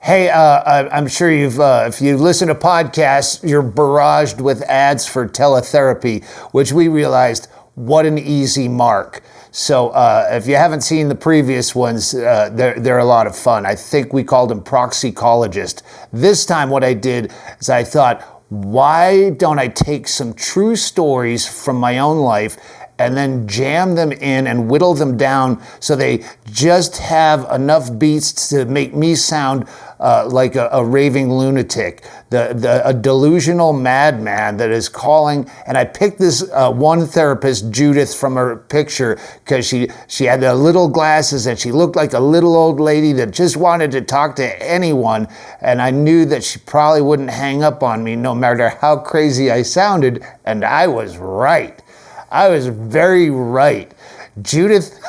Hey, I'm sure if you listen to podcasts, you're barraged with ads for teletherapy, which we realized, what an easy mark. So if you haven't seen the previous ones, they're a lot of fun. I think we called them proxycologist. This time what I did is I thought, why don't I take some true stories from my own life and then jam them in and whittle them down so they just have enough beats to make me sound like a raving lunatic, a delusional madman that is calling. And I picked this one therapist, Judith, from her picture because she had the little glasses and she looked like a little old lady that just wanted to talk to anyone. And I knew that she probably wouldn't hang up on me no matter how crazy I sounded. And I was right. I was very right. Judith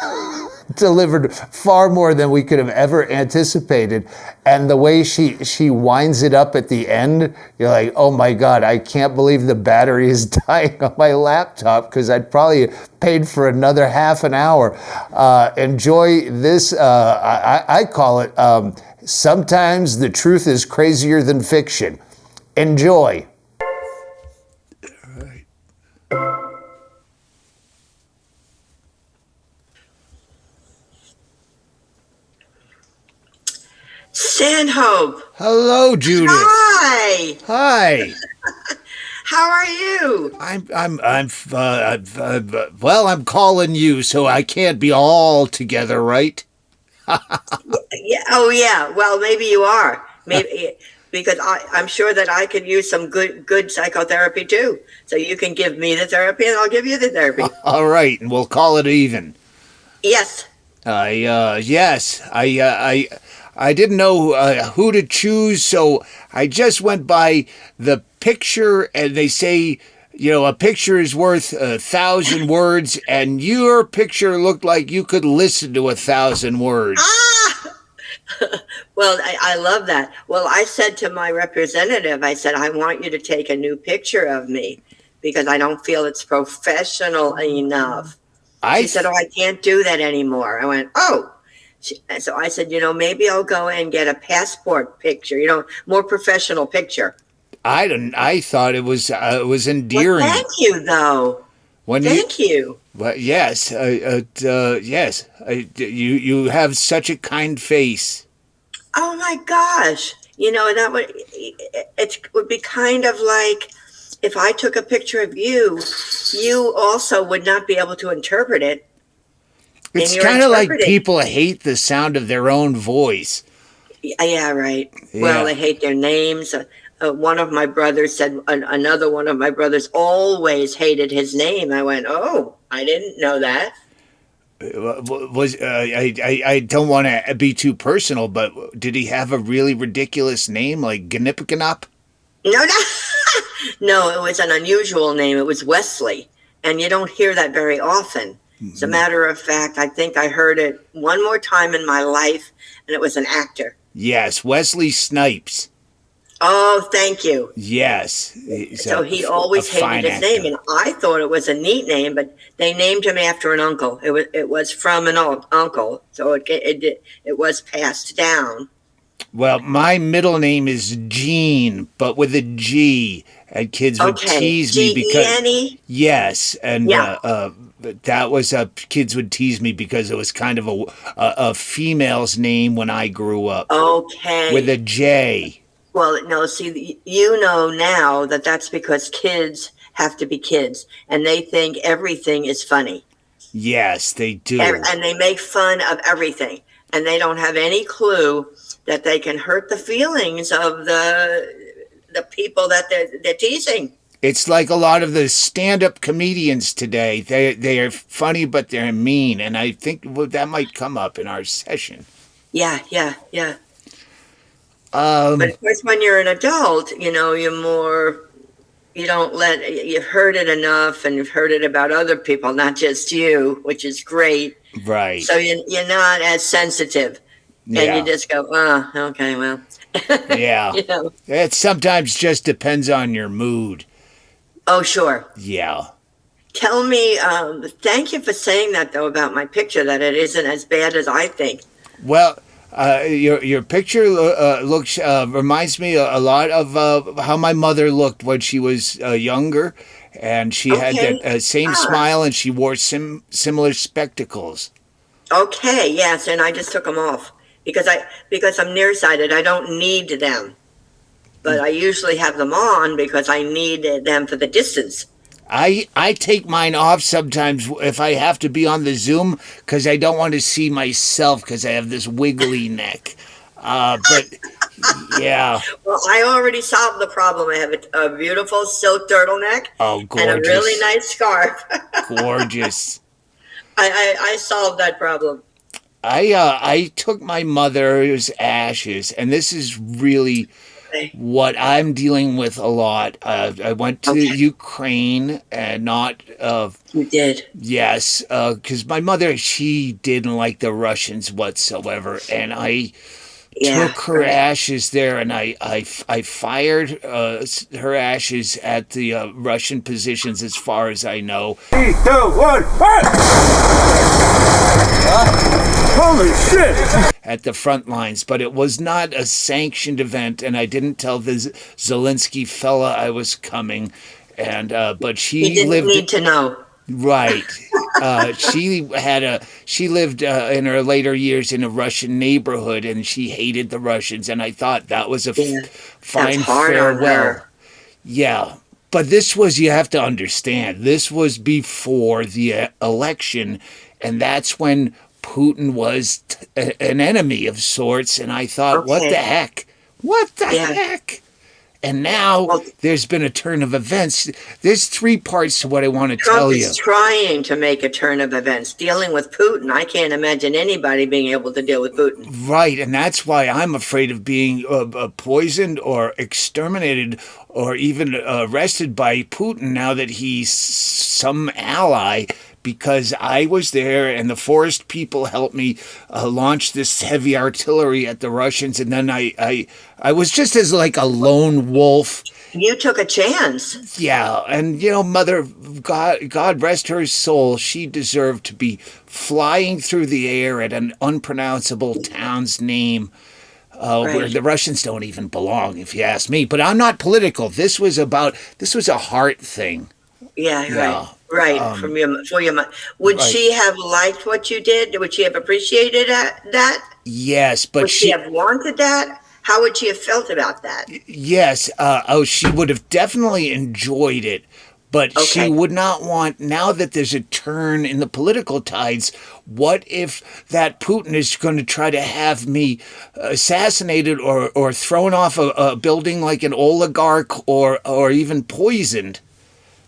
delivered far more than we could have ever anticipated. And the way she winds it up at the end, you're like, oh my God, I can't believe the battery is dying on my laptop because I'd probably paid for another half an hour. Enjoy this. I call it, sometimes the truth is crazier than fiction. Enjoy. Stanhope. Hello, Judith. Hi. Hi. How are you? Well, I'm calling you, so I can't be all together, right? Yeah. Oh, yeah. Well, maybe you are. Maybe because I'm sure that I could use some good psychotherapy too. So you can give me the therapy, and I'll give you the therapy. All right, and we'll call it even. Yes. I didn't know who to choose, so I just went by the picture, and they say, a picture is worth 1,000 words, and your picture looked like you could listen to 1,000 words. Ah! Well, I love that. Well, I said to my representative, I said, I want you to take a new picture of me because I don't feel it's professional enough. She said, oh, I can't do that anymore. I went, oh. So I said, maybe I'll go and get a passport picture, more professional picture. I thought it was endearing. Well, thank you, though. Thank you. Well, yes, yes. You have such a kind face. Oh my gosh! It would be kind of like if I took a picture of you, you also would not be able to interpret it. It's kind of like people hate the sound of their own voice. Yeah, right. Yeah. Well, they hate their names. One of my brothers said another one of my brothers always hated his name. I went, oh, I didn't know that. I don't want to be too personal, but did he have a really ridiculous name like Gnippiganop? No. No, it was an unusual name. It was Wesley, and you don't hear that very often. As a matter of fact, I think I heard it one more time in my life, and it was an actor. Yes, Wesley Snipes. Oh, thank you. Yes. So he always hated his name, and I thought it was a neat name, but they named him after an uncle. It was from an uncle, so it was passed down. Well, my middle name is Gene, but with a G, and kids would tease me because G-E-N-E? Yes, and yeah. that was kids would tease me because it was kind of a female's name when I grew up. Okay. With a J. Well, no, see, now that that's because kids have to be kids, and they think everything is funny. Yes, they do. And they make fun of everything, and they don't have any clue that they can hurt the feelings of the people that they're teasing. It's like a lot of the stand-up comedians today. They are funny, but they're mean, and I think that might come up in our session. Yeah. But of course, when you're an adult, you've heard it enough, and you've heard it about other people, not just you, which is great. Right. So you're not as sensitive, and you just go, oh, okay, well. Yeah. It sometimes just depends on your mood. Oh, sure. Yeah. Tell me, thank you for saying that, though, about my picture, that it isn't as bad as I think. Well, Your picture looks reminds me a lot of how my mother looked when she was younger, and she had Okay. that same smile, and she wore similar spectacles. Okay, yes, and I just took them off because I'm nearsighted. I don't need them, but I usually have them on because I need them for the distance. I take mine off sometimes if I have to be on the Zoom because I don't want to see myself because I have this wiggly neck. But yeah. Well, I already solved the problem. I have a beautiful silk turtleneck Oh, gorgeous. and a really nice scarf. Gorgeous. I solved that problem. I took my mother's ashes, and this is really what I'm dealing with a lot. I went to Ukraine, and not. You did. Yes, because my mother, she didn't like the Russians whatsoever, and I took her ashes there, and I fired her ashes at the Russian positions, as far as I know. 3, 2, 1, holy shit! At the front lines, but it was not a sanctioned event, and I didn't tell the Zelensky fella I was coming, and but she He didn't need to know. Right. She lived in her later years in a Russian neighborhood, and she hated the Russians, and I thought that was a fine farewell. Yeah. But this was, you have to understand, this was before the election, and that's when Putin was an enemy of sorts, and I thought, what the heck? What the heck? And now there's been a turn of events. There's 3 parts to what I want to tell you. Trump is trying to make a turn of events. Dealing with Putin, I can't imagine anybody being able to deal with Putin. Right, and that's why I'm afraid of being poisoned or exterminated or even arrested by Putin now that he's some ally, because I was there and the forest people helped me launch this heavy artillery at the Russians, and then I was just as like a lone wolf. You took a chance. Yeah, and Mother, God rest her soul, she deserved to be flying through the air at an unpronounceable town's name. Where the Russians don't even belong, if you ask me. But I'm not political. This was a heart thing. Yeah. Right. For your mom. Would she have liked what you did? Would she have appreciated that? Yes, but would she have wanted that? How would she have felt about that? Yes. She would have definitely enjoyed it. But she would not want, now that there's a turn in the political tides, what if that Putin is going to try to have me assassinated or thrown off a building like an oligarch or even poisoned?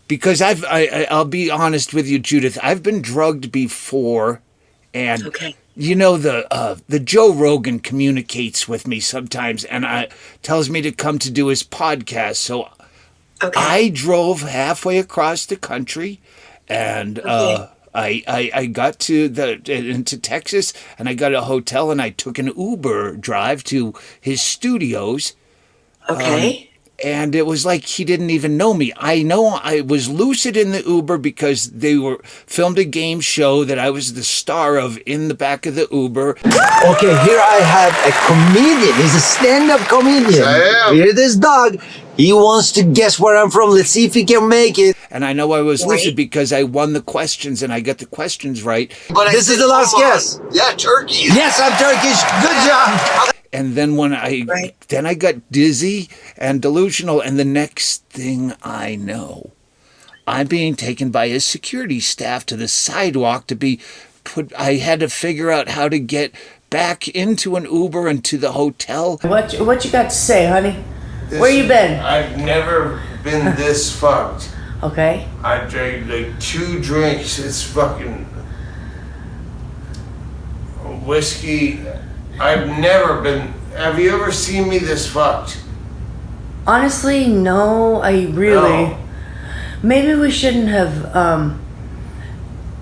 Because I'll be honest with you, Judith, I've been drugged before, and the Joe Rogan communicates with me sometimes and tells me to come to do his podcast, so I drove halfway across the country, and I got into Texas, and I got a hotel, and I took an Uber drive to his studios. And it was like he didn't even know me. I know I was lucid in the Uber because they filmed a game show that I was the star of in the back of the Uber. Okay, here I have a comedian. He's a stand-up comedian. Here's this dog. He wants to guess where I'm from. Let's see if he can make it. And I know I was lucid because I won the questions and I got the questions right. But this is the last guess. Yeah, Turkey. Yes, I'm Turkish. Good job. And then when I got dizzy and delusional, and the next thing I know, I'm being taken by his security staff to the sidewalk to be put. I had to figure out how to get back into an Uber and to the hotel. What you got to say, honey? Where you been? I've never been this fucked. Okay. I drank like 2 drinks. It's fucking whiskey. I've never been. Have you ever seen me this fucked? Honestly, no. No. Maybe we shouldn't have.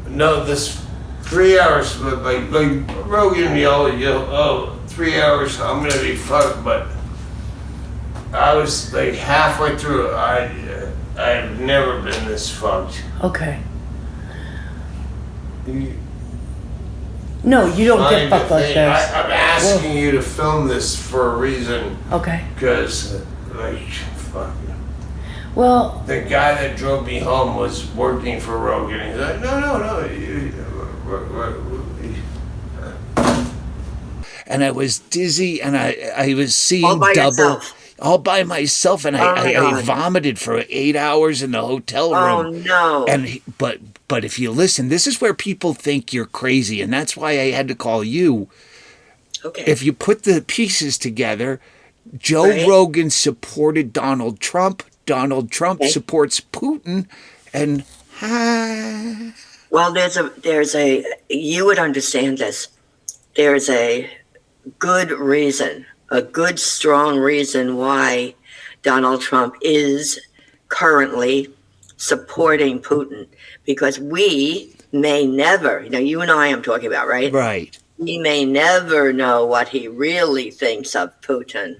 No, this 3 hours, but like Rogan yelled, 3 hours, I'm gonna be fucked, but I was like halfway through it. I've never been this fucked. Okay. No, you don't get trying to fucked like think. this. I'm asking you to film this for a reason. Okay. Because, like, fuck. Well, The guy that drove me home was working for Rogan. He's like, no. And I was dizzy, and I was seeing All by double. yourself. All by myself, and my I God. vomited for 8 hours in the hotel room. Oh no. But if you listen, this is where people think you're crazy, and that's why I had to call you. Okay. If you put the pieces together, Joe Right. Rogan supported Donald Trump. Donald Trump supports Putin, and Well, there's a you would understand this. There's a good reason, a good strong reason why Donald Trump is currently supporting Putin, because we may never, you and I am talking about, right? right. We may never know what he really thinks of Putin.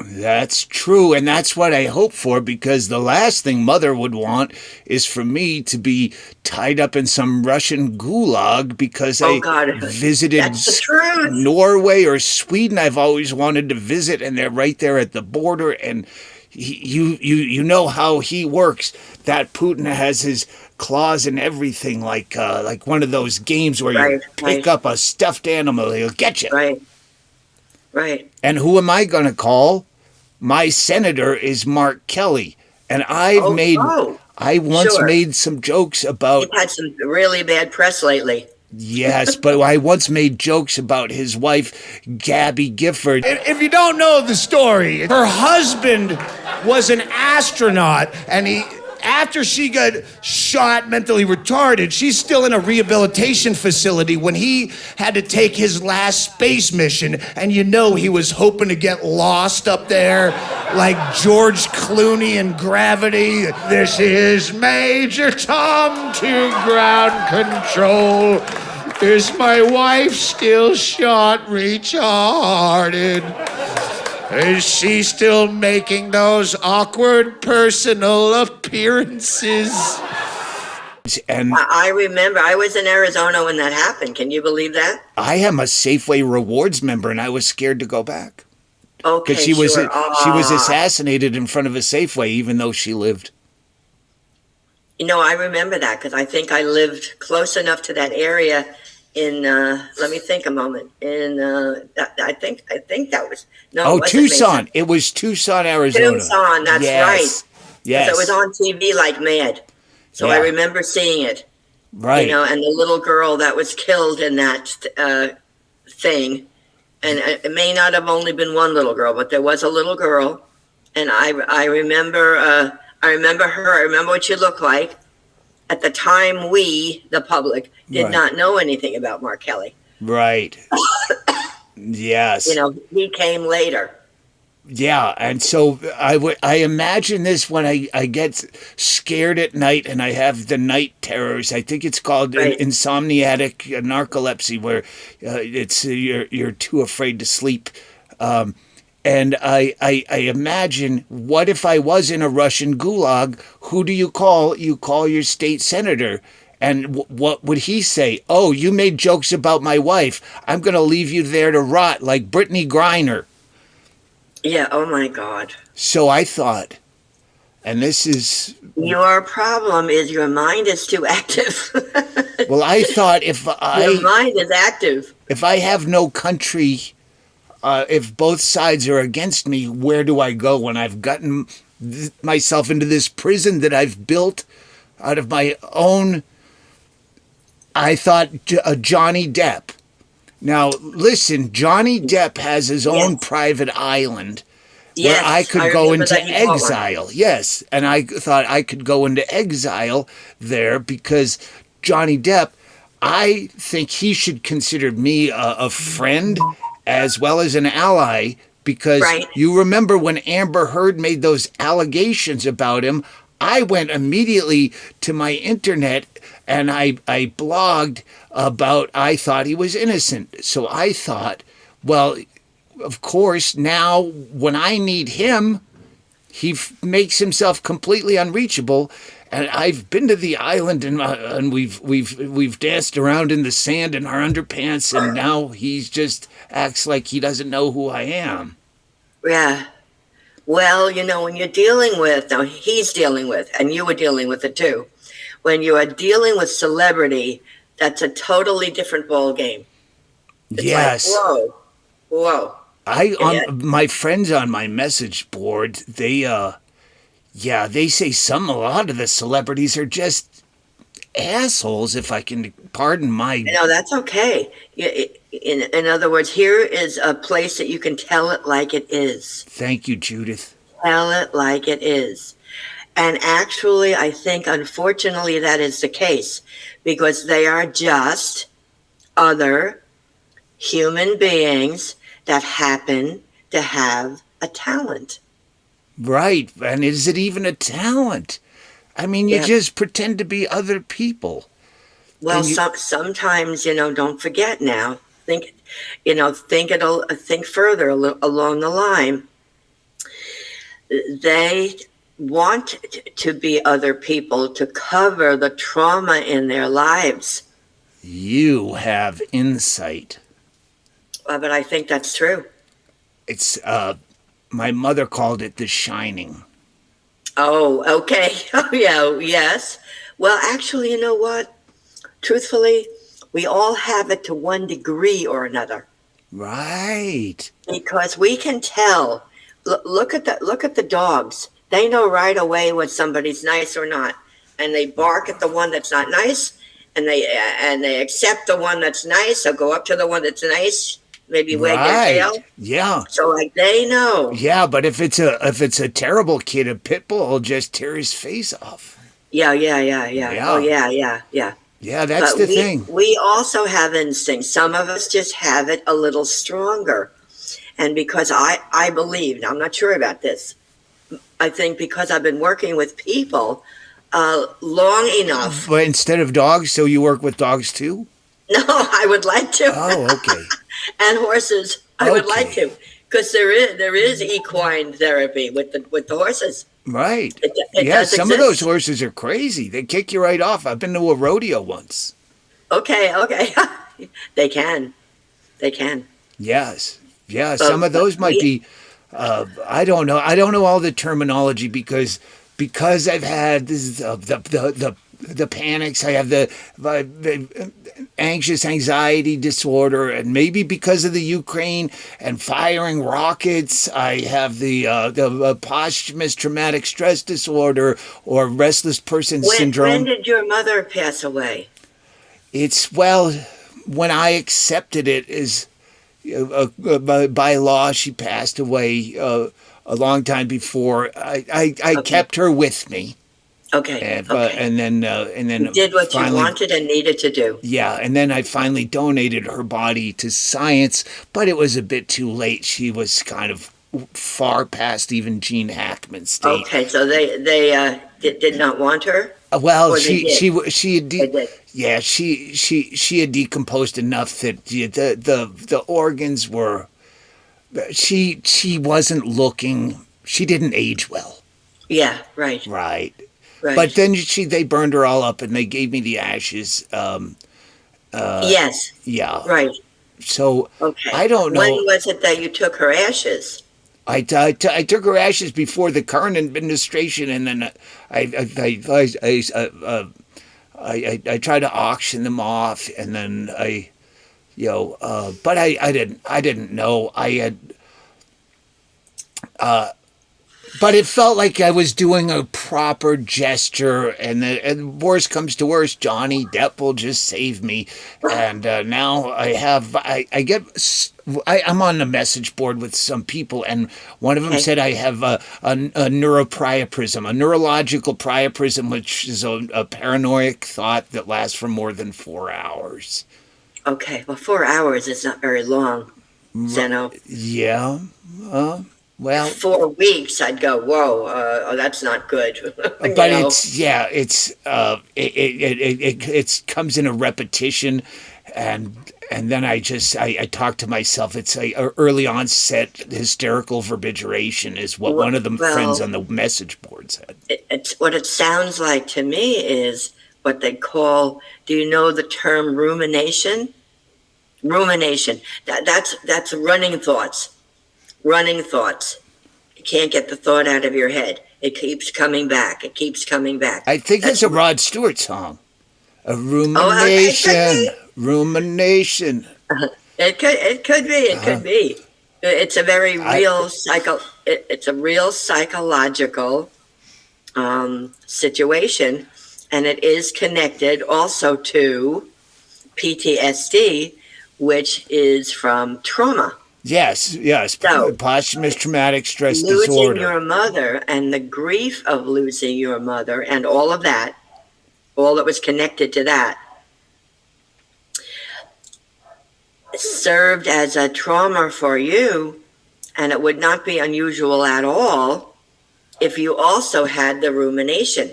That's true, and that's what I hope for, because the last thing Mother would want is for me to be tied up in some Russian gulag because Oh, I God. visited That's the truth. Norway or Sweden. I've always wanted to visit, and they're right there at the border, and you know how he works. That Putin has his claws and everything, like one of those games where you Right, pick right. up a stuffed animal, he'll get you. Right. Right. And who am I going to call? My senator is Mark Kelly. And I once sure. made some jokes about, He's had some really bad press lately. yes, but I once made jokes about his wife, Gabby Gifford. If you don't know the story, her husband was an astronaut, and after she got shot mentally retarded, she's still in a rehabilitation facility when he had to take his last space mission, and he was hoping to get lost up there like George Clooney in Gravity. This is Major Tom to ground control. Is my wife still shot retarded? Is she still making those awkward personal appearances? And I remember I was in Arizona when that happened. Can you believe that? I am a Safeway Rewards member, and I was scared to go back. Okay, Because she was sure. assassinated in front of a Safeway, even though she lived. I remember that because I think I lived close enough to that area in, let me think a moment. I think that was, no. Oh, it wasn't Tucson. Mason. It was Tucson, Arizona. Tucson, that's right. Yes. So it was on TV like mad. So I Yeah. remember seeing it. Right. And the little girl that was killed in that thing. And it may not have only been one little girl, but there was a little girl. And I remember her. I remember what she looked like. At the time, we, the public, did Right. not know anything about Mark Kelly. Right. Yes. He came later. Yeah, and so I imagine this when I get scared at night and I have the night terrors. I think it's called Right. insomniatic narcolepsy, where it's you're too afraid to sleep. And I imagine, what if I was in a Russian gulag? Who do you call? You call your state senator. And what would he say? Oh, you made jokes about my wife. I'm going to leave you there to rot like Brittany Griner. Yeah, oh my God. So I thought, and this is... Your problem is your mind is too active. Well, I thought Your mind is active. if I have no country, if both sides are against me, where do I go when I've gotten myself into this prison that I've built out of my own? I thought Johnny Depp. Now, listen, Johnny Depp has his own private island where I could go into exile. Yes, and I thought I could go into exile there because Johnny Depp, I think he should consider me a friend as well as an ally, because you remember when Amber Heard made those allegations about him, I went immediately to my internet and I blogged about I thought he was innocent. So I thought, well, of course, now when I need him, he makes himself completely unreachable. And I've been to the island, and we've danced around in the sand in our underpants, and now he just acts like he doesn't know who I am. Yeah. Well, when you're dealing with, now he's dealing with, and you were dealing with it too. When you are dealing with celebrity, that's a totally different ball game. It's Yes. like, whoa. My friends on my message board, they say a lot of the celebrities are just assholes, if I can pardon my... That's okay. In other words, here is a place that you can tell it like it is. Thank you, Judith. Tell it like it is. And actually, I think, unfortunately, that is the case, because they are just other human beings that happen to have a talent. Right. And is it even a talent? I mean, you just pretend to be other people. Well, sometimes, don't forget now. Think further along the line. They want to be other people to cover the trauma in their lives. You have insight. But I think that's true. It's, my mother called it The Shining. Oh, okay. Oh, yeah, yes. Well, actually, you know what? Truthfully, we all have it to one degree or another. Right. Because we can tell. Look at the dogs. They know right away when somebody's nice or not, and they bark at the one that's not nice, and they accept the one that's nice. They'll go up to the one that's nice, maybe wag their tail. Yeah. So like they know. Yeah, but if it's a terrible kid, a pit bull will just tear his face off. Yeah. Yeah. Oh yeah. Yeah, that's the thing. We also have instincts. Some of us just have it a little stronger. And because I believe, now I'm not sure about this, I think because I've been working with people long enough. But instead of dogs, so you work with dogs too? No, I would like to. Oh, okay. And horses, I would like to. Because there is equine therapy with the horses. Right. It yeah, does some exist. of those horses are crazy. They kick you right off. I've been to a rodeo once. Okay. They can. Yes. Yeah, some of those might be, I don't know. I don't know all the terminology because I've had the panics. I have the anxious anxiety disorder, and maybe because of the Ukraine and firing rockets, I have the posthumous traumatic stress disorder or restless person syndrome. When did your mother pass away? When I accepted it as by law, she passed away a long time before. I kept her with me. Okay. And then you did what you wanted and needed to do. Yeah, and then I finally donated her body to science, but it was a bit too late. She was kind of far past even Gene Hackman's state. Okay, so they did not want her. Well, Or she had did. Yeah, she had decomposed enough that the organs were. She wasn't looking. She didn't age well. Yeah. Right. Right. Right. But then they burned her all up and they gave me the ashes. Yes. Yeah. Right. So Okay. I don't know. When was it that you took her ashes? I took her ashes before the current administration, and then I tried to auction them off, and then but I didn't know I had. But it felt like I was doing a proper gesture, and worst comes to worst, Johnny Depp will just save me. And now I'm on the message board with some people, and one of them said I have a neuropriapism, a neurological priapism, which is a paranoid thought that lasts for more than 4 hours. Okay, well, 4 hours is not very long, Zeno. Yeah. Well, 4 weeks, I'd go, whoa, that's not good. But it comes in a repetition, and And then I talk to myself. It's a early onset hysterical verbigeration is what one of the friends on the message board said. It's what it sounds like to me is what they call, do you know the term rumination? Rumination. That's running thoughts. Running thoughts. You can't get the thought out of your head. It keeps coming back. It keeps coming back. I think it's a Rod Stewart song. A rumination. Rumination. It could be. It's a very real it's a real psychological situation, and it is connected also to PTSD, which is from trauma. Yes. So, posthumous traumatic stress losing disorder. your mother and the grief of losing your mother and all of that, all that was connected to that, served as a trauma for you, and it would not be unusual at all if you also had the rumination.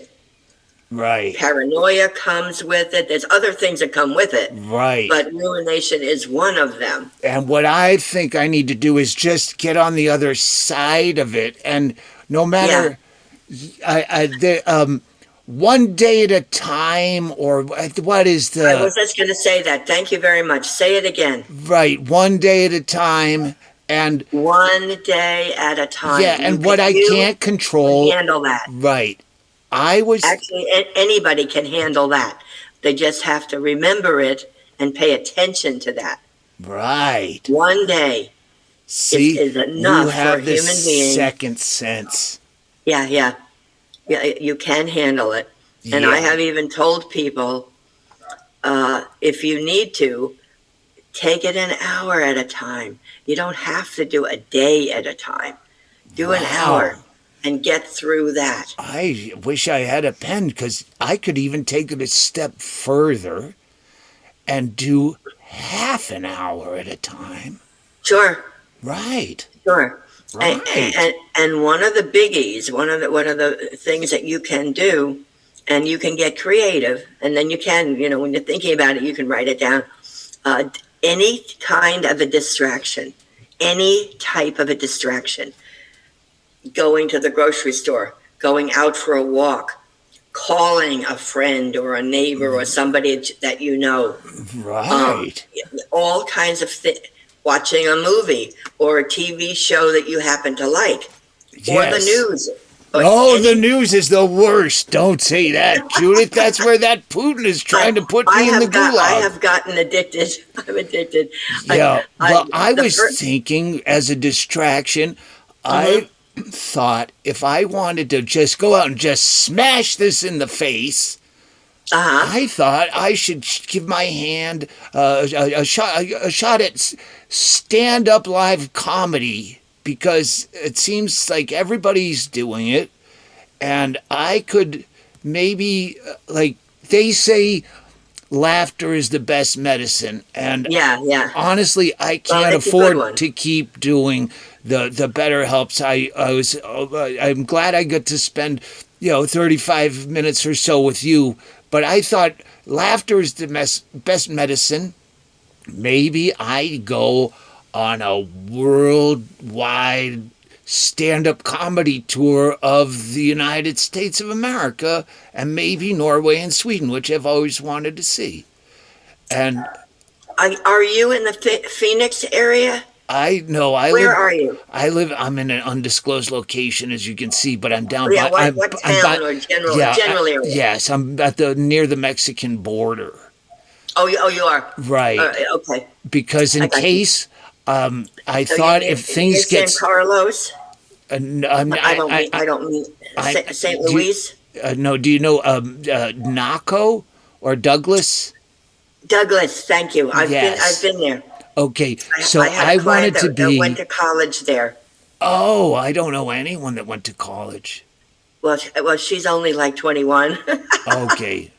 Right. Paranoia comes with it. There's other things that come with it. Right. But rumination is one of them. And what I think I need to do is just get on the other side of it. And no matter, one day at a time, or what is the... I was just going to say that. Thank you very much. Say it again. Right. One day at a time. And one day at a time. Yeah, and what I can't control... Handle that. Right. Actually, anybody can handle that. They just have to remember it and pay attention to that. Right. One day is enough you have for a human being. Second sense. Yeah, you can handle it. And I have even told people, if you need to, take it an hour at a time. You don't have to do a day at a time. Do an hour. And get through that. I wish I had a pen, because I could even take it a step further and do half an hour at a time. Sure. Right. Sure. Right. And one of the biggies, one of the things that you can do, and you can get creative, and then you can, when you're thinking about it, you can write it down. Any kind of a distraction, any type of a distraction. Going to the grocery store, going out for a walk, calling a friend or a neighbor or somebody that you know. Right. All kinds of things. Watching a movie or a TV show that you happen to like. Yes. Or the news. The news is the worst. Don't say that, Judith. That's where that Putin is trying to put me in the gulag. I have gotten addicted. I'm addicted. Yeah. I was thinking as a distraction, I thought if I wanted to just go out and just smash this in the face, I thought I should give my hand a shot at stand-up live comedy, because it seems like everybody's doing it, and I could maybe, like they say, laughter is the best medicine, and honestly, I can't afford to keep doing the better helps. I'm glad I got to spend 35 minutes or so with you, but I thought laughter is the best medicine. Maybe I go on a worldwide stand-up comedy tour of the United States of America, and maybe Norway and Sweden, which I've always wanted to see. And are you in the Phoenix area? Where are you? I'm in an undisclosed location, as you can see, but I'm down by... What town or general area? Yes, I'm at near the Mexican border. Oh, you are? Right. Okay. Because in case, I thought if things get... San Carlos? I don't mean... St. Louis? No, do you know Naco or Douglas? Douglas, thank you. I've been there. Okay, so I wanted to be... I went to college there. Oh, I don't know anyone that went to college. Well, she's only like 21. Okay.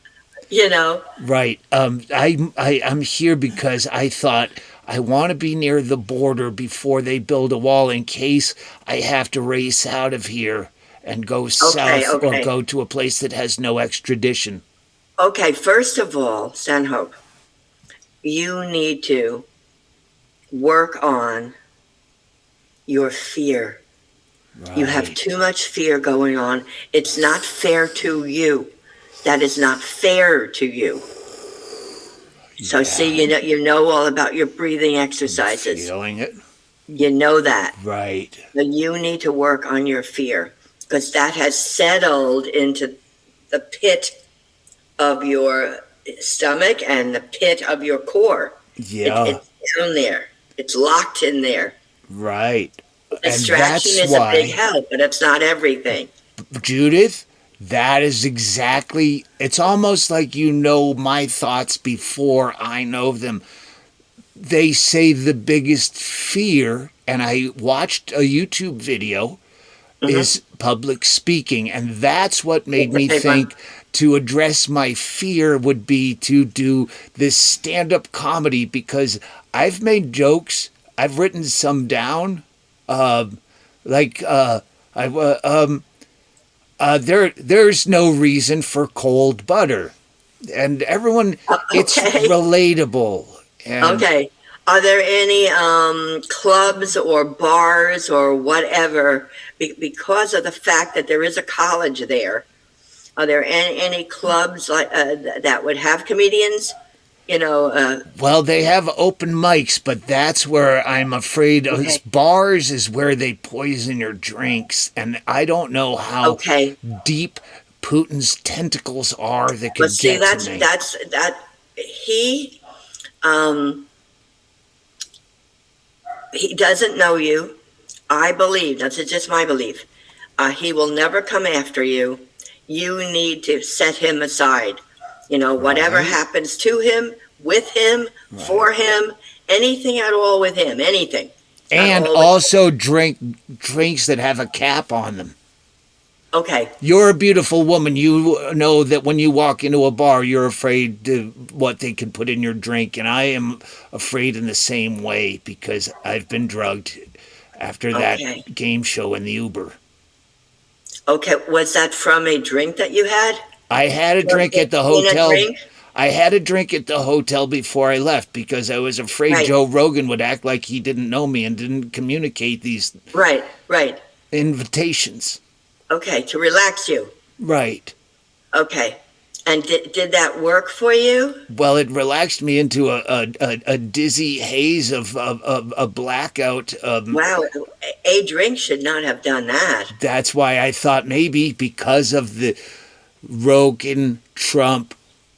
Right. I'm here because I thought I want to be near the border before they build a wall, in case I have to race out of here and go south or go to a place that has no extradition. Okay, first of all, Stanhope, you need to work on your fear. Right. You have too much fear going on. It's not fair to you. That is not fair to you. So see, you know all about your breathing exercises. Feeling it. You know that. Right. So you need to work on your fear, because that has settled into the pit of your stomach and the pit of your core. Yeah. It's down there. It's locked in there. Right. Distraction is a big help, but it's not everything. Judith, that is exactly, it's almost like you know my thoughts before I know them. They say the biggest fear, and I watched a YouTube video, is public speaking. And that's what made me think to address my fear would be to do this stand-up comedy, because I've made jokes. I've written some down. There's no reason for cold butter. And everyone, it's relatable. And Okay. Are there any clubs or bars or whatever, because of the fact that there is a college there? Are there any clubs like that would have comedians? Well, they have open mics, but that's where I'm afraid bars is where they poison your drinks, and I don't know how deep Putin's tentacles are that could get to me. He doesn't know you. I believe, that's just my belief. He will never come after you. You need to set him aside. Whatever happens to him, with him, for him, anything at all with him, anything. And also drink drinks that have a cap on them. Okay. You're a beautiful woman. You know that when you walk into a bar, you're afraid to what they can put in your drink. And I am afraid in the same way, because I've been drugged after that game show in the Uber. Okay. Was that from a drink that you had? I had a drink at the hotel. I had a drink at the hotel before I left, because I was afraid Joe Rogan would act like he didn't know me and didn't communicate these invitations. Okay, to relax you. Right. Okay. And did that work for you? Well, it relaxed me into a dizzy haze of a blackout. Wow, a drink should not have done that. That's why I thought maybe because of the Rogan, Trump,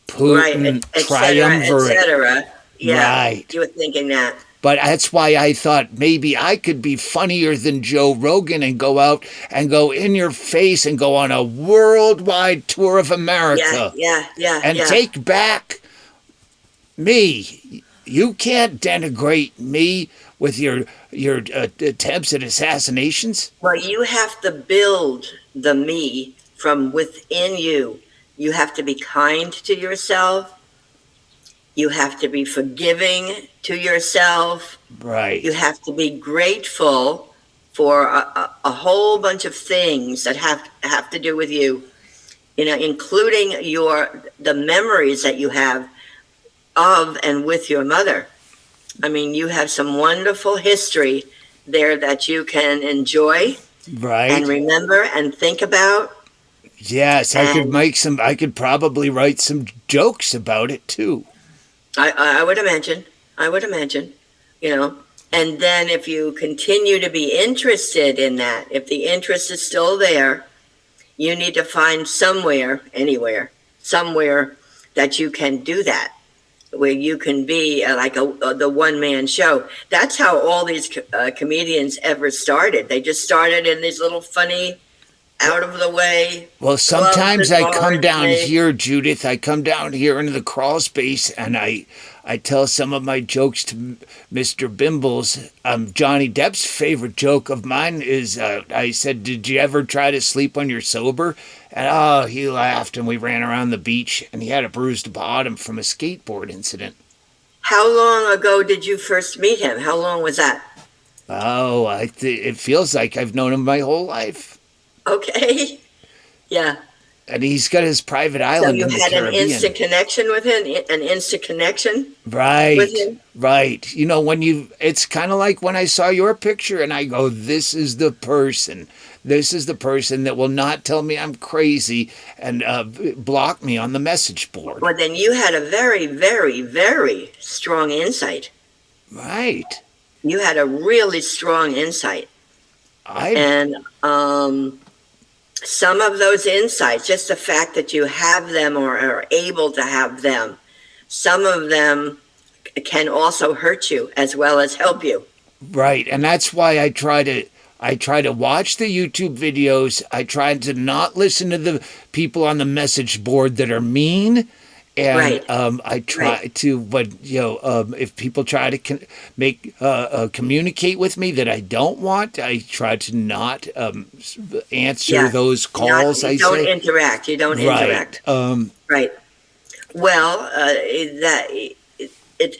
Putin triumvirate. Et cetera. Yeah, right. You were thinking that. But that's why I thought maybe I could be funnier than Joe Rogan and go out and go in your face and go on a worldwide tour of America. Yeah. Take back me. You can't denigrate me with your attempts at assassinations. Well, you have to build the me from within you. You have to be kind to yourself. You have to be forgiving to yourself. Right. You have to be grateful for a whole bunch of things that have to do with you, including the memories that you have of and with your mother. I mean, you have some wonderful history there that you can enjoy and remember and think about. Yes, I could probably write some jokes about it too. I would imagine, and then if you continue to be interested in that, if the interest is still there, you need to find somewhere that you can do that, where you can be like the one-man show. That's how all these comedians ever started. They just started in these little funny, out of the way. Well, sometimes I come down here, Judith. I come down here into the crawl space, and I tell some of my jokes to Mr. Bimbles. Johnny Depp's favorite joke of mine is I said, "Did you ever try to sleep when you're sober?" And he laughed, and we ran around the beach, and he had a bruised bottom from a skateboard incident. How long ago did you first meet him? How long was that? Oh, it feels like I've known him my whole life. Okay. Yeah. And he's got his private So island you in the had an Caribbean. instant connection with him, an instant connection Right, with him. right. You know, it's kind of like when I saw your picture and I go, this is the person. This is the person that will not tell me I'm crazy and block me on the message board. Well, then you had a very, very, very strong insight. Right. You had a really strong insight. And some of those insights, just the fact that you have them or are able to have them, some of them can also hurt you as well as help you. Right, and that's why I try to watch the YouTube videos. I try to not listen to the people on the message board that are mean. And Right. I try to, but if people try to communicate with me that I don't want, I try to not answer those calls. You don't interact. You don't interact. Right. Well,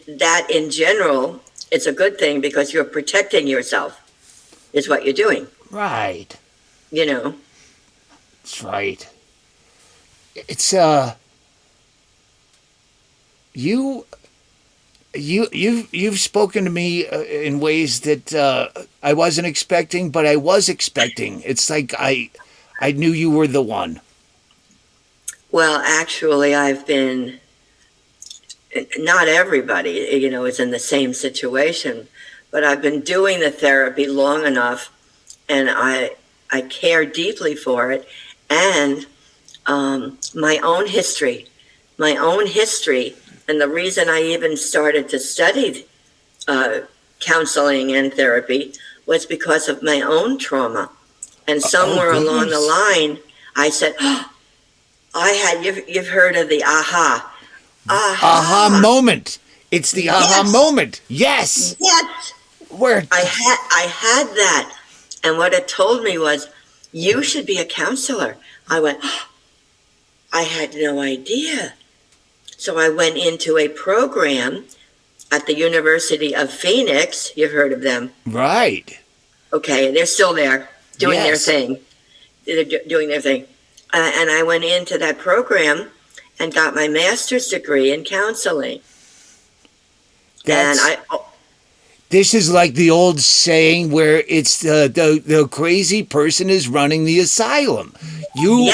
that in general, it's a good thing because you're protecting yourself. Is what you're doing. Right. You know. That's right. It's You've spoken to me in ways that I wasn't expecting, but I was expecting. It's like I knew you were the one. Well, actually, I've been. Not everybody, is in the same situation, but I've been doing the therapy long enough, and I care deeply for it, and my own history. And the reason I even started to study counseling and therapy was because of my own trauma. And somewhere along the line, I said, you've heard of the aha moment. It's the aha moment. Yes. Yes. Where I had that. And what it told me was, you should be a counselor. I went, I had no idea. So I went into a program at the University of Phoenix. You've heard of them. Right. Okay, they're still there doing their thing. They're doing their thing. And I went into that program and got my master's degree in counseling. This is like the old saying where it's the crazy person is running the asylum. You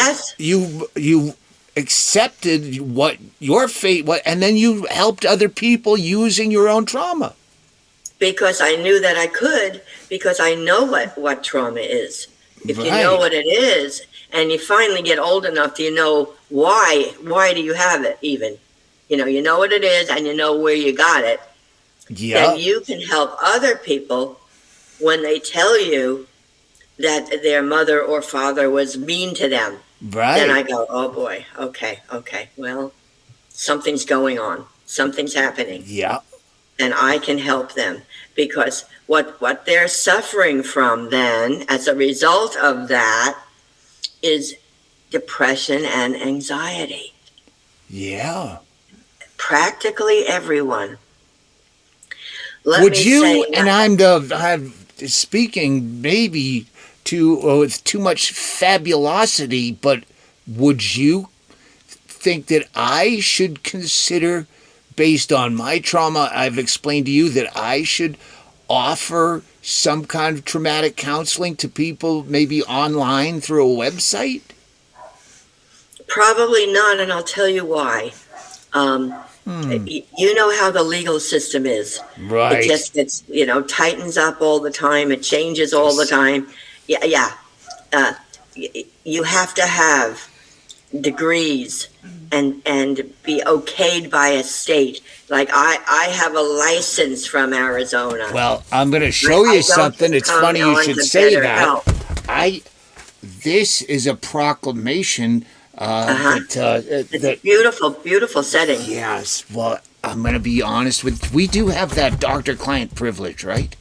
accepted what your fate was, and then you helped other people using your own trauma. Because I knew that I could, because I know what trauma is. If you know what it is, and you finally get old enough to know why do you have it even? You know what it is, and you know where you got it. Yeah. Then you can help other people when they tell you that their mother or father was mean to them. Right. Then I go, oh boy, okay. Well, something's going on. Something's happening. Yeah. And I can help them because what they're suffering from then as a result of that is depression and anxiety. Yeah. Practically everyone. Would you, and I'm speaking maybe with too much fabulosity, but would you think that I should consider, based on my trauma I've explained to you, that I should offer some kind of traumatic counseling to people maybe online through a website? Probably not, and I'll tell you why. You know how the legal system is. Right. It just gets, tightens up all the time. It changes all the time. Yeah. You have to have degrees and be okayed by a state. Like I have a license from Arizona. Well, I'm going to show you something. It's funny you should say that. This is a proclamation. It's a beautiful, beautiful setting. Yes. Well, I'm going to be honest with you. We do have that doctor-client privilege, right?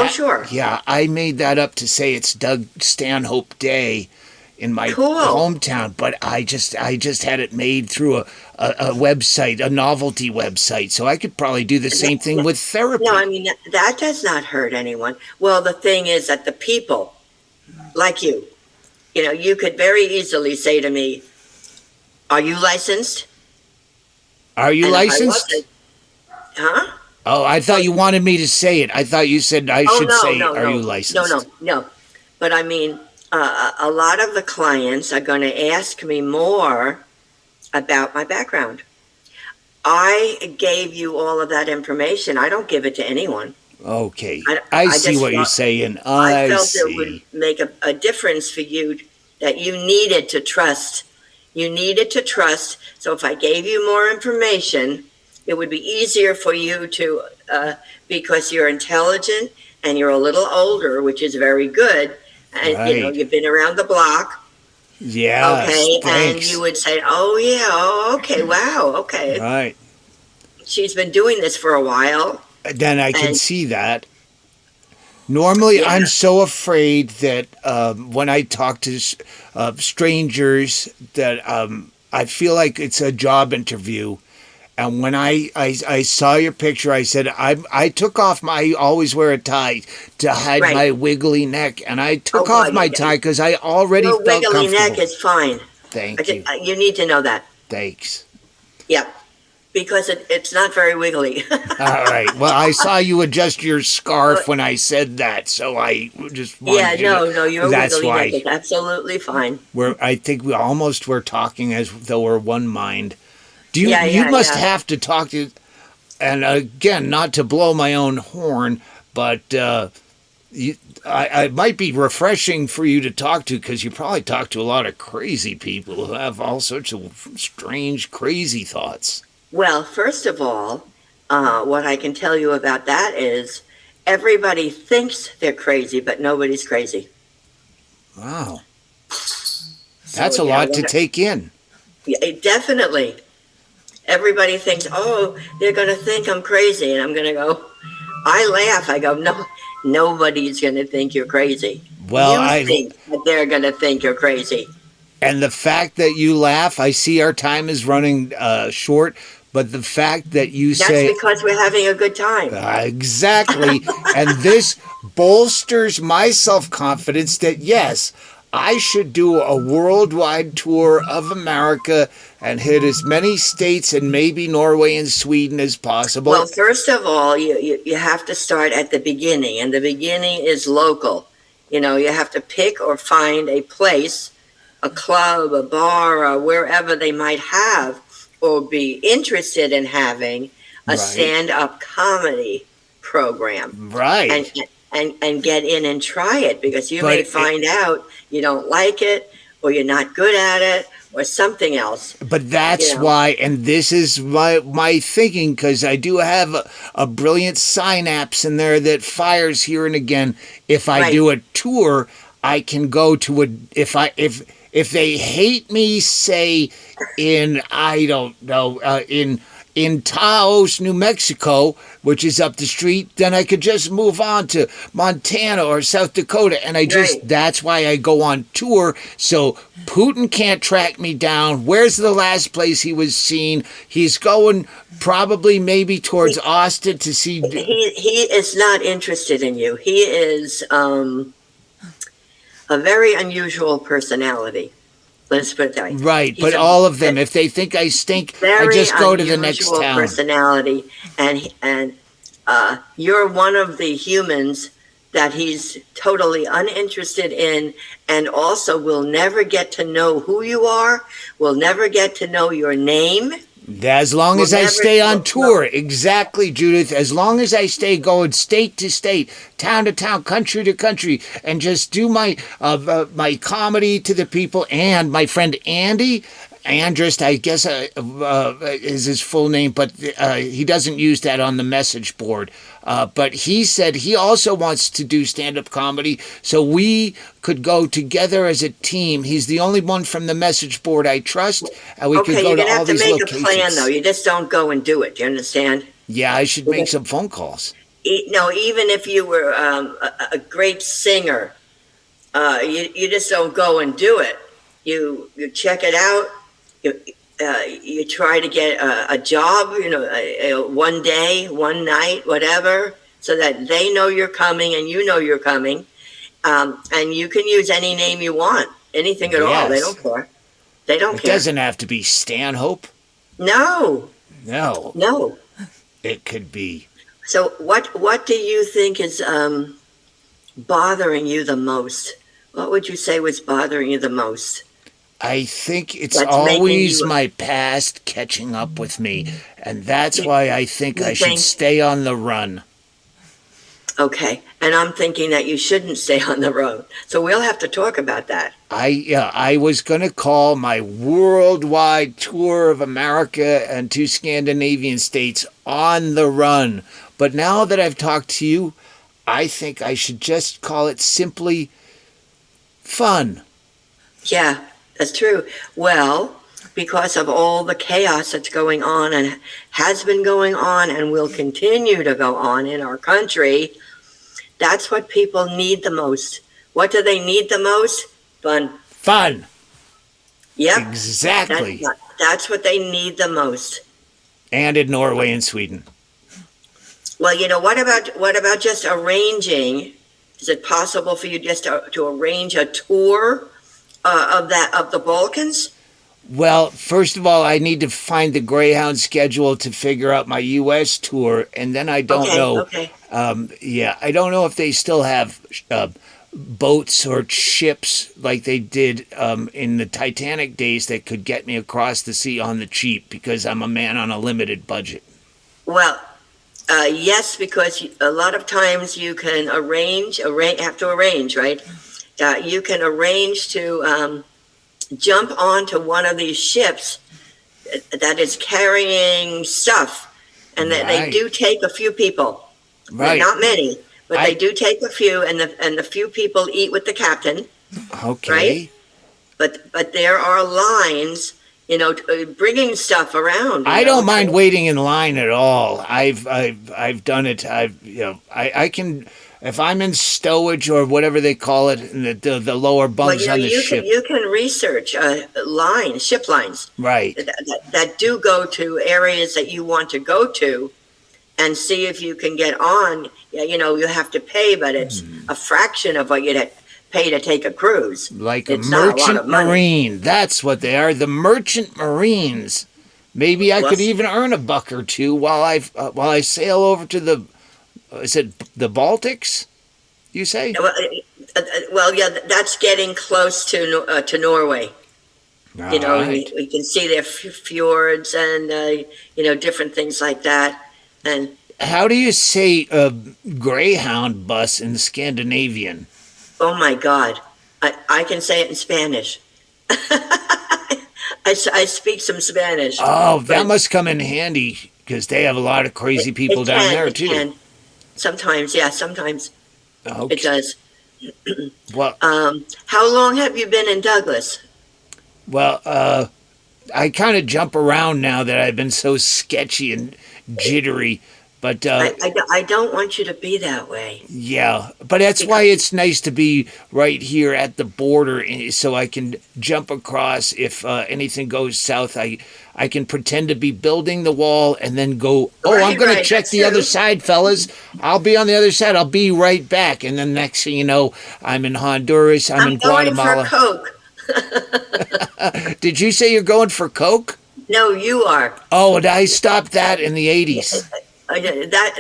Sure. Yeah, I made that up to say it's Doug Stanhope Day in my hometown, but I just had it made through a website, a novelty website, so I could probably do the same thing with therapy. No, I mean, that does not hurt anyone. Well, the thing is that the people, like you, You know, you could very easily say to me, "Are you licensed?" Are you And if I licensed? wasn't, huh? Oh, I thought you wanted me to say it. I thought you said I Oh, should no, say, no, "Are you no, licensed?" no. But I mean, a lot of the clients are going to ask me more about my background. I gave you all of that information. I don't give it to anyone. Okay, I, I I see just what you're felt, saying. I I felt it would see. make a difference for you, that you needed to trust. You needed to trust. So if I gave you more information, it would be easier for you to, because you're intelligent and you're a little older, which is very good. And you know, Right. you've been around the block, Yes. okay? And you Thanks. would say, "Oh yeah, oh, okay, wow, okay. Right. She's been doing this for a while." Then I can And see that. Normally, yeah, I'm so afraid that when I talk to strangers, that I feel like it's a job interview. And when I saw your picture, I said I took off my. I always wear a tie to hide right. my wiggly neck, and I Oh took off God, my tie because I already your felt wiggly neck comfortable. is fine. Thank you. You need to know that. Thanks. Yeah, because it's not very wiggly. All right. Well, I saw you adjust your scarf when I said that, so I just Yeah, wanted you to. no, your That's wiggly neck why is absolutely fine. I think we almost were talking as though we're one mind. Do you? Yeah, You yeah, must yeah. have to talk to. And again, not to blow my own horn, but I might be refreshing for you to talk to because you probably talk to a lot of crazy people who have all sorts of strange, crazy thoughts. Well, first of all, what I can tell you about that is everybody thinks they're crazy, but nobody's crazy. Wow. So, That's a yeah, lot to take in. definitely. Everybody thinks, "Oh, they're going to think I'm crazy," and I'm going to go. I laugh. I go, "No, nobody's going to think you're crazy. Well, You think that they're going to think you're crazy." and the fact that you laugh, I see our time is running short, but the fact that you That's say because we're having a good time. exactly, and this bolsters my self-confidence that yes, I should do a worldwide tour of America and hit as many states and maybe Norway and Sweden as possible. Well, first of all, you have to start at the beginning, and the beginning is local. You know, you have to pick or find a place, a club, a bar, or wherever they might have or be interested in having a Right. stand-up comedy program. Right. And get in and try it, because you But may find out you don't like it, or you're not good at it, or something else. But that's You know. why, and this is my thinking, because I do have a brilliant synapse in there that fires here and again. If I Right. do a tour, I can go to if they hate me, say in I don't know in Taos, New Mexico, which is up the street, then I could just move on to Montana or South Dakota. And Right. that's why I go on tour. So Putin can't track me down. Where's the last place he was seen? He's going probably maybe towards Austin to see. He is not interested in you. He is a very unusual personality. Let's put it that way. Right, He's but all of them, if they think I stink, I very just go to the next unusual town. personality, and you're one of the humans that he's totally uninterested in, and also will never get to know who you are, will never get to know your name. As long We'll as I never- stay on well, tour, exactly, Judith. As long as I stay going state to state, town to town, country to country, and just do my my comedy to the people. And my friend Andy, Andrist, I guess is his full name, but he doesn't use that on the message board. But he said he also wants to do stand-up comedy, so we could go together as a team. He's the only one from the message board I trust, and we could Okay, go you're to gonna all have to these make locations. a plan, though. You just don't go and do it. Do you understand? Yeah, I should make some phone calls. No, even if you were a great singer, you just don't go and do it. You check it out. You try to get a job. You know, one day, one night, whatever, so that they know you're coming and you know you're coming, and you can use any name you want. anything at all. They Yes. don't care. They don't It care. doesn't have to be Stanhope. No, No, no. it could be. So what do you think is bothering you the most? What would you say was bothering you the most? I think it's That's making always you- my past catching up with me, and that's why I think You I should think- stay on the run. Okay, and I'm thinking that you shouldn't stay on the road. So we'll have to talk about that. I was going to call my worldwide tour of America and 2 Scandinavian states on the run. But now that I've talked to you, I think I should just call it simply fun. Yeah, that's true. Well, because of all the chaos that's going on and has been going on and will continue to go on in our country, that's what people need the most. What do they need the most? Fun. Fun. Yep. Exactly. That's what they need the most. And in Norway and Sweden. Well, what about just arranging? Is it possible for you just to arrange a tour of the Balkans? Well, first of all, I need to find the Greyhound schedule to figure out my U.S. tour, and then I don't know. Okay. I don't know if they still have boats or ships like they did in the Titanic days that could get me across the sea on the cheap, because I'm a man on a limited budget. Well, yes, because a lot of times you can have to arrange, right? You can arrange to jump onto one of these ships that is carrying stuff, and that they Right. do take a few people. Right. Not many, but they do take a few, and the few people eat with the captain. Okay. Right? But there are lines, bringing stuff around. I don't mind waiting in line at all. I've done it. I can, if I'm in stowage or whatever they call it, in the lower bunks on the ship. You can research ship lines Right. that do go to areas that you want to go to, and see if you can get on. You have to pay, but it's a fraction of what you'd pay to take a cruise. Like It's a not a lot merchant of money. marine. That's what they are. The merchant marines. Maybe I Well- could even earn $1 or $2 while I sail over to the. Is it the Baltics? You say? Well, yeah, that's getting close to Norway. All right. We can see their fjords and different things like that. And How do you say Greyhound bus in Scandinavian? oh my God, I can say it in Spanish. I speak some Spanish. Oh, that But must come in handy because they have a lot of crazy people it down can, there it too. can. Sometimes, yeah, sometimes Okay. it does. Well, How long have you been in Douglas? I kind of jump around now that I've been so sketchy and jittery. But I don't want you to be that way. yeah, but that's why it's nice to be right here at the border, so I can jump across if anything goes south. I can pretend to be building the wall and then go, oh, I'm Right, going to right, check that's the other true. side, fellas. I'll be on the other side. I'll be right back. And then next thing you know, I'm in Honduras. I'm in going Guatemala. for Coke. Did you say you're going for Coke? No, you are. Oh, and I stopped that in the 80s.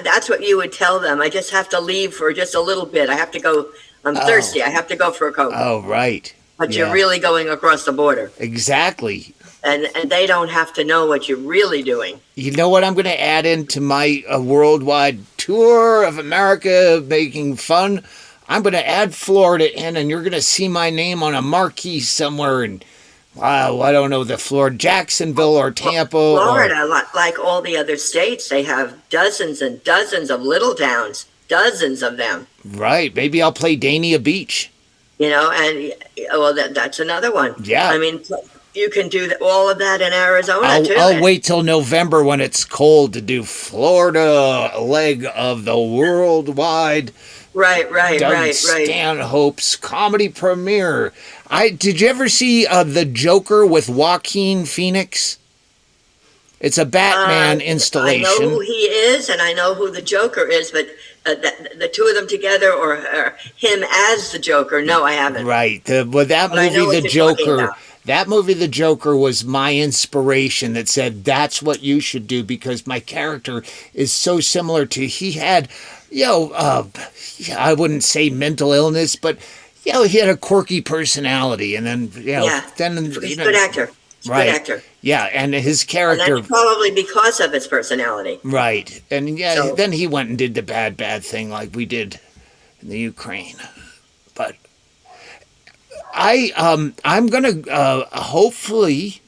That's what you would tell them. I just have to leave for just a little bit. I have to go. I'm thirsty. I have to go for a Coke. Oh, right. But yeah. you're really going across the border. Exactly. And they don't have to know what you're really doing. You know what I'm going to add into my worldwide tour of America making fun? I'm going to add Florida in, and you're going to see my name on a marquee somewhere in, wow, I don't know, the Florida, Jacksonville or Tampa. Florida, like all the other states, they have dozens and dozens of little towns, dozens of them. Right. Maybe I'll play Dania Beach. And well, that's another one. Yeah. I mean, you can do all of that in Arizona too. I'll wait till November when it's cold to do Florida leg of the worldwide Right. Stanhope's comedy premiere. Did you ever see The Joker with Joaquin Phoenix? It's a Batman installation. I know who he is, and I know who the Joker is, but the two of them together or him as the Joker. No, I haven't. Right. Well, that But I know movie, what The you're talking Joker. about. That movie, The Joker, was my inspiration that said that's what you should do because my character is so similar to. He had, I wouldn't say mental illness, but he had a quirky personality, and then He's a good actor. He's a right. good actor. Yeah, and his And character. that's probably because of his personality. Right, and So- then he went and did the bad thing like we did in the Ukraine, but. I'm gonna hopefully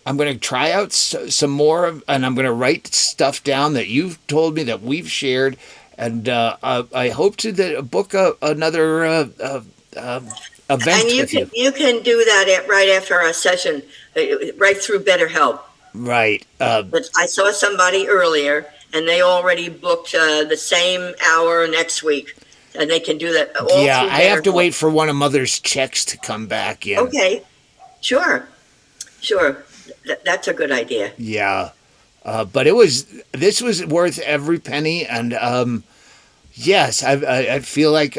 I'm gonna try out some more and I'm gonna write stuff down that you've told me that we've shared, and I hope to book another event And with you. you can do that right after our session, right through BetterHelp. Right. But I saw somebody earlier, and they already booked the same hour next week, and they can do that. All through I have to BetterHelp. wait for one of Mother's checks to come back in. Okay, sure. That's a good idea. Yeah. But this was worth every penny, and yes, I feel like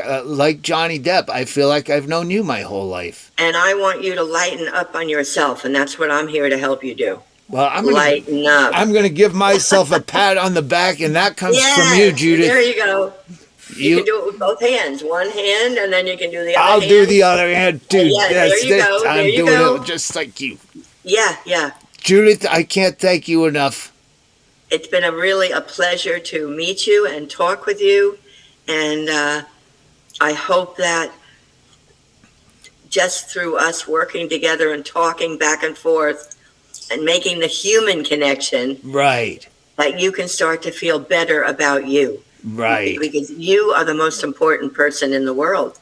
Johnny Depp. I feel like I've known you my whole life. And I want you to lighten up on yourself, and that's what I'm here to help you do. Well, Lighten up. I'm gonna give myself a pat on the back, and that comes from you, Judith. There you go. You can do it with both hands. One hand, and then you can do the other I'll hand. do the other hand too. Yeah, there you go, I'm there you doing go. it just like you, Yeah. Judith. I can't thank you enough. It's been really a pleasure to meet you and talk with you. And I hope that just through us working together and talking back and forth and making the human connection, Right. that you can start to feel better about you. Right. Because you are the most important person in the world.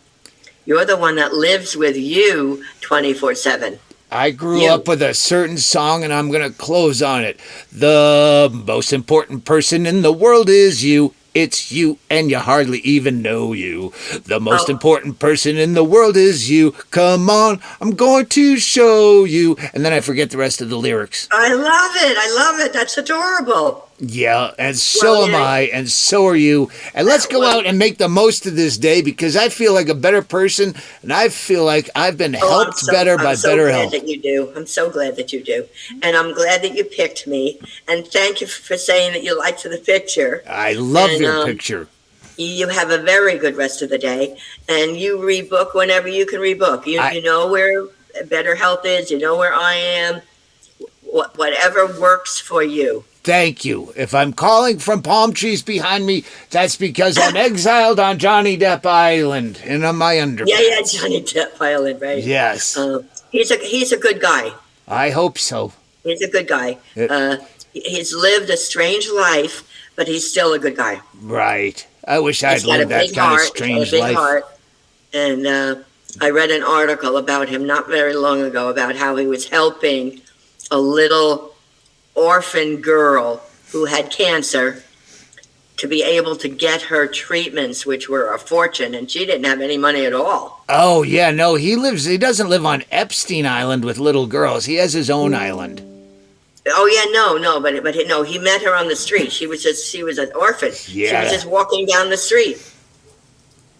You're the one that lives with you 24/7. I grew You. up with a certain song, and I'm gonna close on it. The most important person in the world is you. It's you, and you hardly even know you. The most Oh. important person in the world is you. Come on, I'm going to show you. And then I forget the rest of the lyrics. I love it. That's adorable. Yeah, and so Well, am yeah. I, and so are you. And let's go out and make the most of this day because I feel like a better person, and I feel like I've been helped better by I'm so better glad help. that you do. I'm so glad that you do. And I'm glad that you picked me. And thank you for saying that you liked the picture. I love And, your picture. You have a very good rest of the day. And you rebook whenever you can rebook. You know where Better Health is. You know where I am. Whatever works for you. Thank you. If I'm calling from palm trees behind me, that's because I'm exiled on Johnny Depp Island and on my underpants. Yeah, Johnny Depp Island, right? Yes. He's a good guy. I hope so. He's a good guy. He's lived a strange life, but he's still a good guy. Right. I wish I'd He's got a lived that big kind heart. of He's got strange a big life. heart. And I read an article about him not very long ago about how he was helping a little orphan girl who had cancer to be able to get her treatments, which were a fortune, and she didn't have any money at all. Oh, yeah, no, he doesn't live on Epstein Island with little girls. He has his own island. Oh yeah, no, but no, he met her on the street. She was an orphan. Yeah. She was just walking down the street.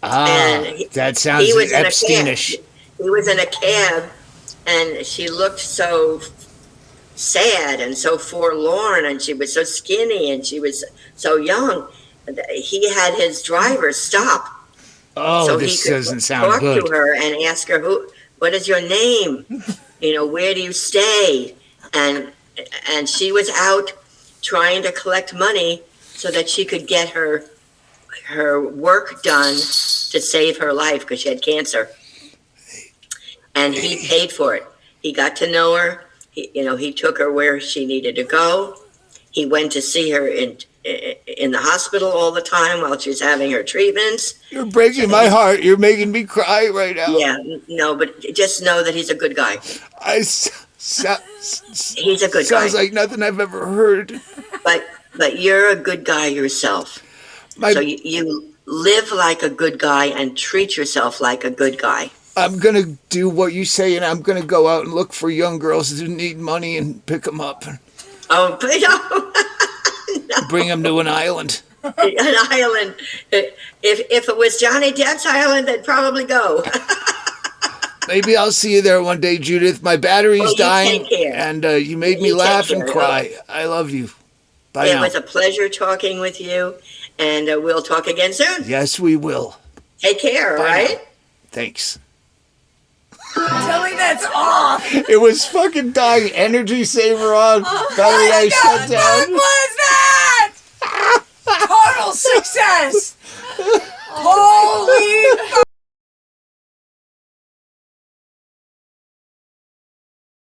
That sounds He was in a Epsteinish. cab. He was in a cab, and she looked so sad and so forlorn, and she was so skinny, and she was so young. He had his driver stop. Oh, so this he could doesn't sound talk good. to her and ask her, what is your name? Where do you stay? And she was out trying to collect money so that she could get her work done to save her life because she had cancer. And he paid for it. He got to know her. He took her where she needed to go. He went to see her in the hospital all the time while she was having her treatments. You're breaking my heart. You're making me cry right now. Yeah, no, but just know that he's a good guy. He's a good guy. Sounds like nothing I've ever heard. But you're a good guy yourself. So you live like a good guy and treat yourself like a good guy. I'm going to do what you say, and I'm going to go out and look for young girls who need money and pick them up. Oh, no. Bring them to an island. An island. If it was Johnny Depp's island, I'd probably go. Maybe I'll see you there one day, Judith. My battery's Well, you dying, take care. and you made me You take laugh and care. cry. I love you. Bye It now. was a pleasure talking with you, and we'll talk again soon. Yes, we will. Take care, all Bye right? now. Thanks. Tell me that's off. It was fucking dying. Energy saver on. Battery I shut down. What was that? Total success. Holy